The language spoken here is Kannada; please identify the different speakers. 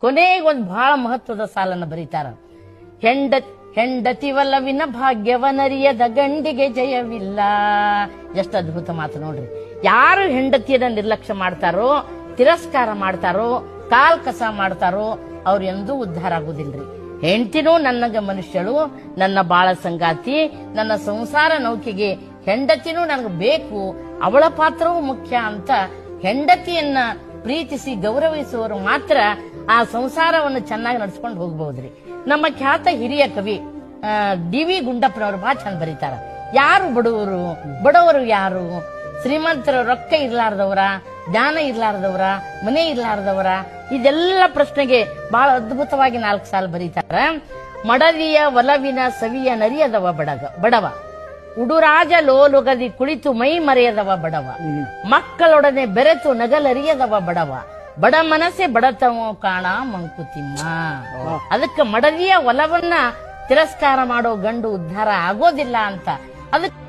Speaker 1: ಕೊನೆಗೊಂದು ಬಹಳ ಮಹತ್ವದ ಸಾಲನ್ನ ಬರೀತಾರ. ಹೆಂಡತಿ ಒಲವಿನ ಭಾಗ್ಯವನರಿಯದ ಗಂಡಿಗೆ ಜಯವಿಲ್ಲ. ಎಷ್ಟು ಅದ್ಭುತ ಮಾತು ನೋಡ್ರಿ. ಯಾರು ಹೆಂಡತಿಯನ್ನ ನಿರ್ಲಕ್ಷ್ಯ ಮಾಡ್ತಾರೋ, ತಿರಸ್ಕಾರ ಮಾಡ್ತಾರೋ, ಕಾಲ್ ಕಸ ಮಾಡ್ತಾರೋ ಅವ್ರು ಎಂದೂ ಉದ್ಧಾರ ಆಗುದಿಲ್ರಿ. ಹೆಂಡತಿನೂ ನನ್ನ ಮನುಷ್ಯಳು, ನನ್ನ ಬಾಳ ಸಂಗಾತಿ, ನನ್ನ ಸಂಸಾರ ನೌಕೆಗೆ ಹೆಂಡತಿನೂ ನನಗೆ ಬೇಕು, ಅವಳ ಪಾತ್ರವೂ ಮುಖ್ಯ ಅಂತ ಹೆಂಡತಿಯನ್ನ ಪ್ರೀತಿಸಿ ಗೌರವಿಸುವವರು ಮಾತ್ರ ಆ ಸಂಸಾರವನ್ನು ಚೆನ್ನಾಗಿ ನಡ್ಸ್ಕೊಂಡು ಹೋಗಬಹುದ್ರಿ. ನಮ್ಮ ಖ್ಯಾತ ಹಿರಿಯ ಕವಿ ಡಿ.ವಿ. ಗುಂಡಪ್ಪನವರು ಬಹಳ ಚಂದ ಬರೀತಾರ. ಯಾರು ಬಡವರು? ಬಡವರು ಯಾರು? ಶ್ರೀಮಂತರ ರೊಕ್ಕ ಇರ್ಲಾರ್ದವರ, ಜ್ಞಾನ ಇರ್ಲಾರ್ದವರ, ಮನೆ ಇರ್ಲಾರ್ದವರ? ಇದೆಲ್ಲ ಪ್ರಶ್ನೆಗೆ ಬಹಳ ಅದ್ಭುತವಾಗಿ 4 ಸಾಲು ಬರೀತಾರ. ಮಡದಿಯ ಒಲವಿನ ಸವಿಯ ನರಿಯದವ ಬಡವ, ಉಡುರಾಜ ಲೋಲುಗದಿ ಕುಳಿತು ಮೈ ಮರೆಯದವ ಬಡವ, ಮಕ್ಕಳೊಡನೆ ಬೆರೆತು ನಗಲರಿಯದವ ಬಡವ, ಬಡ ಮನಸ್ಸೆ ಬಡತವ ಕಾಣ ಮಂಕುತಿಮ್ಮ. ಅದಕ್ಕೆ ಮಡದಿಯ ಒಲವನ್ನ ತಿರಸ್ಕಾರ ಮಾಡೋ ಗಂಡು ಉದ್ಧಾರ ಆಗೋದಿಲ್ಲ ಅಂತ. ಅದಕ್ಕೆ